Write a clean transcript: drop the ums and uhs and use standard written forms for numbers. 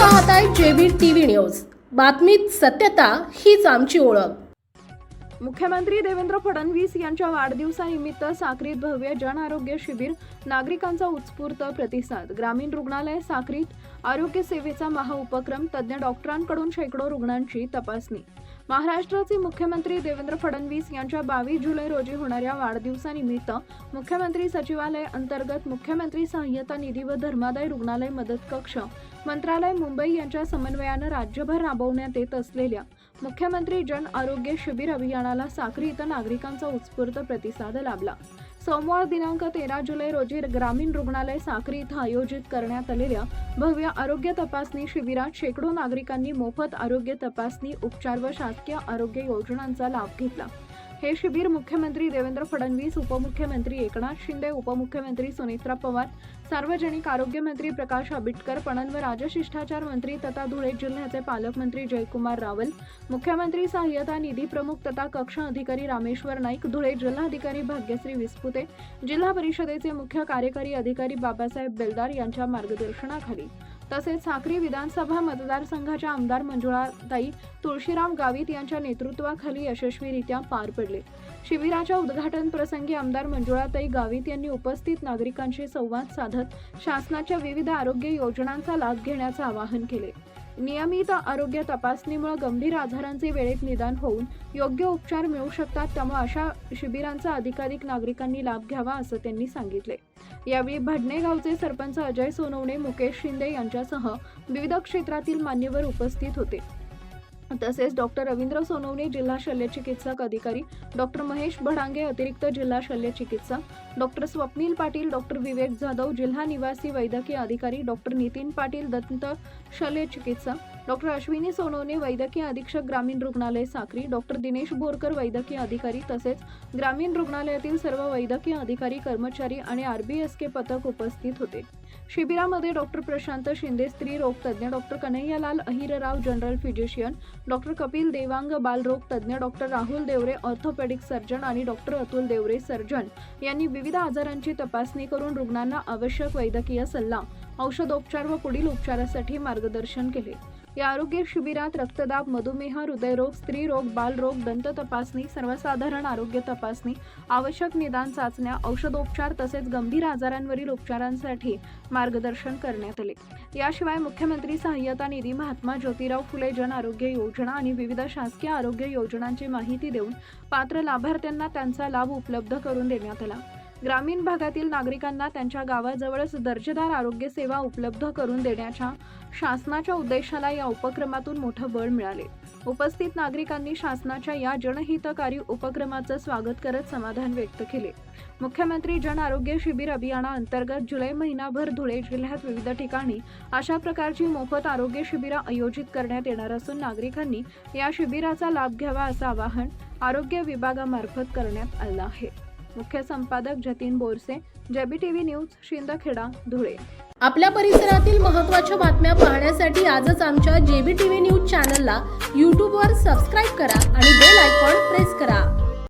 पाहताय JB TV news. बातमीत सत्यता हीच आमची ओळख। मुख्यमंत्री देवेंद्र फडणवीस यांच्या वाढदिवसानिमित्त साक्रीत भव्य जन आरोग्य शिबिर, नागरिकांचा उत्स्फूर्त प्रतिसाद। ग्रामीण रुग्णालय साक्रीत आरोग्य सेवेचा महाउपक्रम, तज्ञ डॉक्टरांकडून शेकडो रुग्णांची तपासणी। महाराष्ट्राचे मुख्यमंत्री देवेंद्र फडणवीस यांच्या 22 जुलै रोजी होणाऱ्या वाढदिवसानिमित्त मुख्यमंत्री सचिवालय अंतर्गत मुख्यमंत्री सहाय्यता निधी व धर्मादाय रुग्णालय मदत कक्ष, मंत्रालय मुंबई यांच्या समन्वयाने राज्यभर राबवण्यात येत असलेल्या मुख्यमंत्री जन आरोग्य शिबिर अभियानाला साक्री इथं नागरिकांचा उत्स्फूर्त प्रतिसाद लाभला। सोमवार दिनांक 13 जुलै रोजी ग्रामीण रुग्णालय साक्री इथं आयोजित करण्यात आलेल्या भव्य आरोग्य तपासणी शिबिरात शेकडो नागरिकांनी मोफत आरोग्य तपासणी, उपचार व शासकीय आरोग्य योजनांचा लाभ घेतला। हे शिबिर मुख्यमंत्री देवेंद्र फडणवीस, उपमुख्यमंत्री एकनाथ शिंदे, उपमुख्यमंत्री सुनेत्रा पवार, सार्वजनिक आरोग्य मंत्री प्रकाश आंबेडकर, पणन व राजशिष्टाचार मंत्री तथा धुळे जिल्ह्याचे पालकमंत्री जयकुमार रावल, मुख्यमंत्री सहाय्यता निधी प्रमुख तथा कक्ष अधिकारी रामेश्वर नाईक, धुळे जिल्हाधिकारी भाग्यश्री विस्पुते, जिल्हा परिषदेचे मुख्य कार्यकारी अधिकारी बाबासाहेब बेलदार यांच्या मार्गदर्शनाखाली तसेच साक्री विधानसभा मतदारसंघाच्या आमदार मंजुळाताई तुळशीराम गावित यांच्या नेतृत्वाखाली यशस्वीरित्या पार पडले। शिबिराच्या उद्घाटन प्रसंगी आमदार मंजुळाताई गावित यांनी उपस्थित नागरिकांशी संवाद साधत शासनाच्या विविध आरोग्य योजनांचा लाभ घेण्याचे आवाहन केले। नियमित आरोग्य तपासणीमुळे गंभीर आजारांचे वेळेत निदान होऊन योग्य उपचार मिळू शकतात, त्यामुळे अशा शिबिरांचा अधिकाधिक नागरिकांनी लाभ घ्यावा असं त्यांनी सांगितले। यावेळी भडणे गावचे सरपंच अजय सोनवणे, मुकेश शिंदे यांच्यासह विविध क्षेत्रातील मान्यवर उपस्थित होते। तसेच डॉक्टर रवींद्र सोनवणे, जिल्हा शल्यचिकित्सक अधिकारी, डॉक्टर महेश भडांगे, अतिरिक्त जिल्हा शल्यचिकित्सक, डॉक्टर स्वप्नील पाटील, डॉक्टर विवेक जाधव, जिल्हा निवासी वैद्यकीय अधिकारी, डॉक्टर नितीन पाटील, दंत शल्यचिकित्सक, डॉक्टर अश्विनी सोनवणे, वैद्यकीय अधीक्षक ग्रामीण रुग्णालय साक्री, डॉक्टर दिनेश बोरकर, वैद्यकीय अधिकारी तसेच ग्रामीण रुग्णालयातील सर्व वैद्यकीय अधिकारी, कर्मचारी आणि RBSK पथक उपस्थित होते। शिबिरामध्ये डॉक्टर प्रशांत शिंदे, स्त्री रोग तज्ञ, doctor Kanhaiyalal Ahirrao, general physician, doctor Kapil Devang, बालरोग तज्ञ, doctor Rahul Deore, orthopaedic surgeon आणि डॉक्टर अतुल देवरे, सर्जन यांनी विविध आजारांची तपासणी करून रुग्णांना आवश्यक वैद्यकीय सल्ला, औषधोपचार व पुढील उपचारासाठी मार्गदर्शन केले। या आरोग्य शिबिरात रक्तदाब, मधुमेह, हृदयरोग, स्त्री रोग, बालरोग, दंत तपासणी, सर्वसाधारण आरोग्य तपासणी, आवश्यक निदान चाचण्या, औषधोपचार तसेच गंभीर आजारांवरील उपचारांसाठी मार्गदर्शन करण्यात आले। याशिवाय मुख्यमंत्री सहाय्यता निधी, महात्मा ज्योतिराव फुले जन आरोग्य योजना आणि विविध शासकीय आरोग्य योजनांची माहिती देऊन पात्र लाभार्थ्यांना त्यांचा लाभ उपलब्ध करून देण्यात आला। ग्रामीण भागातील नागरिकांना त्यांच्या गावाजवळच दर्जेदार आरोग्य सेवा उपलब्ध करून देण्याच्या शासनाच्या उद्देशाला या उपक्रमातून मोठं बळ मिळाले। उपस्थित नागरिकांनी शासनाच्या या जनहितकारी उपक्रमाचं स्वागत करत समाधान व्यक्त केले। मुख्यमंत्री जन आरोग्य शिबिर अभियानाअंतर्गत जुलै महिनाभर धुळे जिल्ह्यात विविध ठिकाणी अशा प्रकारची मोफत आरोग्य शिबिरं आयोजित करण्यात येणार असून नागरिकांनी या शिबिराचा लाभ घ्यावा असं आवाहन आरोग्य विभागामार्फत करण्यात आलं आहे। मुख्य संपादक Jatin Borse, JB TV news, Shindkheda, Dhule. आपल्या परिसरातील महत्त्वाच्या बातम्या पाहण्यासाठी आजच आमच्या जेबी टीव्ही न्यूज चॅनलला YouTube वर सबस्क्राईब करा आणि बेल आयकॉन प्रेस करा।